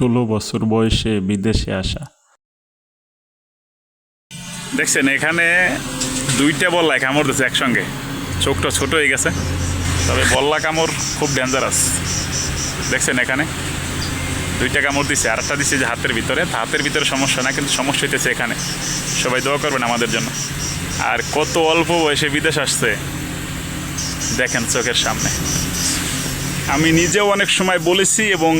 16 বছর বয়সে বিদেশে আসা। দেখছেন এখানে দুইটা বল্লা কামড় দিচ্ছে একসঙ্গে, চোখটা ছোট হয়ে গেছে, তবে বল্লা কামড় খুব ডেঞ্জারাস। দেখছেন এখানে দুইটা কামড় দিচ্ছে, আর একটা দিচ্ছে যে হাতের ভিতরে সমস্যা না, কিন্তু সমস্যা হইতেছে এখানে। সবাই দোয়া করবেন আমাদের জন্য। আর কত অল্প বয়সে বিদেশ আসছে দেখেন চোখের সামনে। আমি নিজেও অনেক সময় বলেছি এবং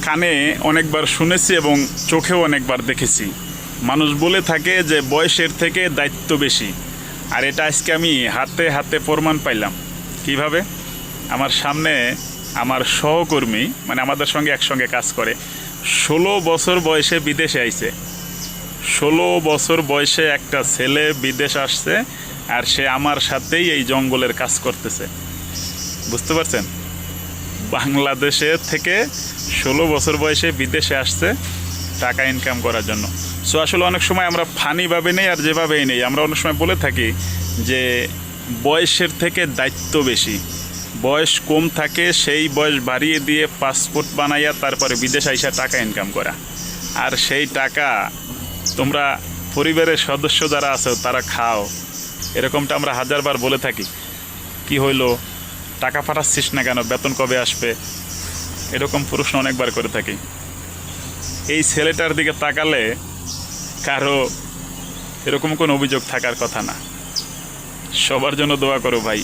কানে অনেকবার শুনেছি এবং চোখেও অনেকবার দেখেছি। মানুষ বলে থাকে যে বয়সের থেকে দায়িত্ব বেশি, আর এটা আজকে আমি হাতে হাতে প্রমাণ পাইলাম। কিভাবে? আমার সামনে আমার সহকর্মী, মানে আমাদের সঙ্গে একসঙ্গে কাজ করে, 16 বছর বয়সে বিদেশে আইছে। 16 বছর বয়সে একটা ছেলে বিদেশ আসছে, আর সে আমার সাথেই এই জঙ্গলের কাজ করতেছে। বুঝতে পারছেন? বাংলাদেশে থেকে 16 বছর বয়সে বিদেশে আসছে টাকা ইনকাম করার জন্য। সো আসলে অনেক সময় আমরা ফানিভাবে নেই, আর যেভাবেই নেই, আমরা অনেক সময় বলে থাকি যে বয়সের থেকে দায়িত্ব বেশি। বয়স কম থাকে, সেই বয়স বাড়িয়ে দিয়ে পাসপোর্ট বানাইয়া তারপরে বিদেশ আইসা টাকা ইনকাম করা। আর সেই টাকা তোমরা পরিবারের সদস্য যারা আছো তারা খাও। এরকমটা আমরা হাজারবার বলে থাকি। কি হইলো, টাকা পাঠাচ্ছিস না কেন, বেতন কবে আসবে, এরকম প্রশ্ন অনেকবার করে থাকি। এই ছেলেটার দিকে তাকালে কারো এরকম কোনো অভিযোগ থাকার কথা না। সবার জন্য দোয়া করো ভাই।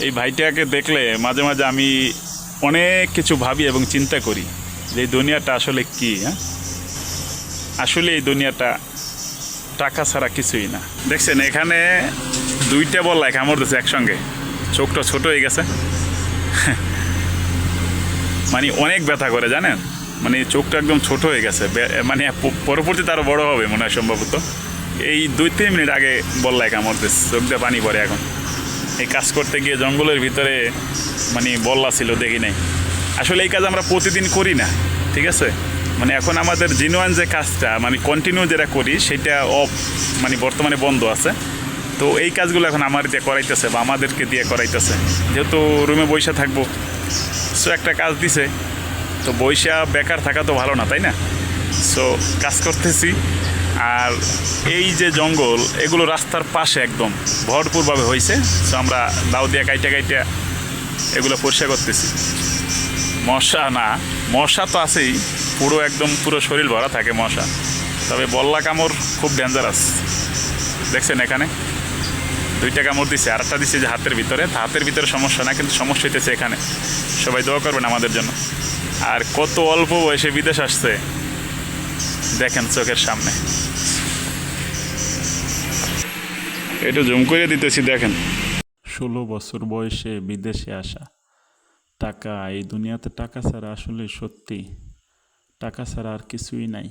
এই ভাইটাকে দেখলে মাঝে মাঝে আমি অনেক কিছু ভাবি এবং চিন্তা করি যে এই দুনিয়াটা আসলে কি। আসলে এই দুনিয়াটা টাকা ছাড়া কিছুই না। দেখছেন এখানে দুইটা বল্লা কামড় দিচ্ছে একসঙ্গে, চোখটা ছোট হয়ে গেছে। মানে অনেক ব্যথা করে জানেন, মানে চোখটা একদম ছোট হয়ে গেছে, মানে পরবর্তীতে আরও বড় হবে মনে হয় সম্ভবত। এই 2-3 মিনিট আগে বল্লায় কামড় দিচ্ছে, চোখ দিয়ে পানি পড়ে। এখন এই কাজ করতে গিয়ে জঙ্গলের ভিতরে মানে বল্লা ছিল, দেখি নাই। আসলে এই কাজ আমরা প্রতিদিন করি না, ঠিক আছে? মানে এখন আমাদের জিনুয়ান যে কাজটা মানে কন্টিনিউ যেটা করি সেটা মানে বর্তমানে বন্ধ আছে। তো এই কাজগুলো এখন আমার দিয়ে করাইতেছে বা আমাদেরকে দিয়ে করাইতেছে, যেহেতু রুমে বসে থাকবো। সো একটা কাজ দিছে, তো বইসা বেকার থাকা তো ভালো না, তাই না? সো কাজ করতেছি। আর এই যে জঙ্গল, এগুলো রাস্তার পাশে একদম ভরপুরভাবে হয়েছে। সো আমরা দাও দিয়ে কাইটা এগুলো পরিষ্কার করতেছি। মশা তো আছেই, পুরো শরীর ভরা থাকে মশা। তবে বল্লা কামড় খুব ডেঞ্জারাস। দেখছেন এখানে দুইটা কামড় দিচ্ছে, আর একটা দিচ্ছে যে হাতের ভিতরে সমস্যা না, কিন্তু সমস্যা হইতেছে এখানে। সবাই দোয়া করবেন আমাদের জন্য। আর কত অল্প বয়সে বিদেশ আসছে দেখেন চোখের সামনে। একটু জুম করে দিতেছি, দেখেন। 16 বছর বয়সে বিদেশে আসা। টাকা, এই দুনিয়াতে টাকা ছাড়া আসলে সত্যি টাকা ছাড়া আর কিছুই নাই।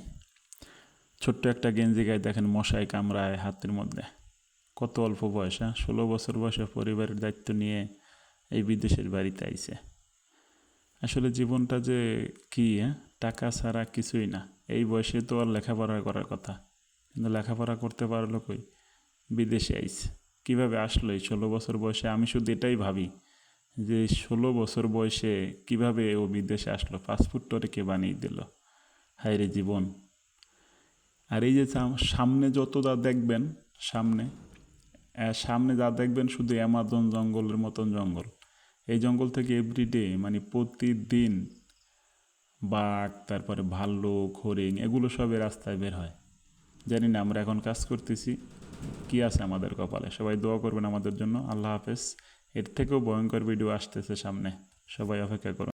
ছোট্ট একটা গেঞ্জি গায়ে দেখেন মশায় কামড়ায় হাতের মধ্যে। কত অল্প বয়স! 16 বছর বয়সে পরিবারের দায়িত্ব নিয়ে এই বিদেশের বাড়িতে আইছে। আসলে জীবনটা যে কি, টাকা ছাড়া কিছুই না। এই বয়সে তো আর লেখাপড়া করার কথা, কিন্তু লেখাপড়া করতে পারলো কই? বিদেশে আইছে। কিভাবে আসলো এই 16 বছর বয়সে? আমি শুধু এটাই ভাবি যে 16 বছর বয়সে কিভাবে ও বিদেশে আসলো, পাসপোর্টটা কে বানিয়ে দিল। হায় রে জীবন! আর এই যে সামনে যত যা দেখবেন, সামনে যা দেখবেন শুধু অ্যামাজন জঙ্গলের মতন জঙ্গল। এই জঙ্গল থেকে এভরিডে মানে প্রতিদিন বাঘ, তারপরে ভাল্লুক, হরিণ, এগুলো সবই রাস্তায় বের হয়। জানি না আমরা এখন কাজ করতেছি কি আছে আমাদের কপালে। সবাই দোয়া করবেন আমাদের জন্য। আল্লাহ হাফেজ। এর থেকেও ভয়ঙ্কর ভিডিও আসতেছে সামনে, সবাই অপেক্ষা করুন।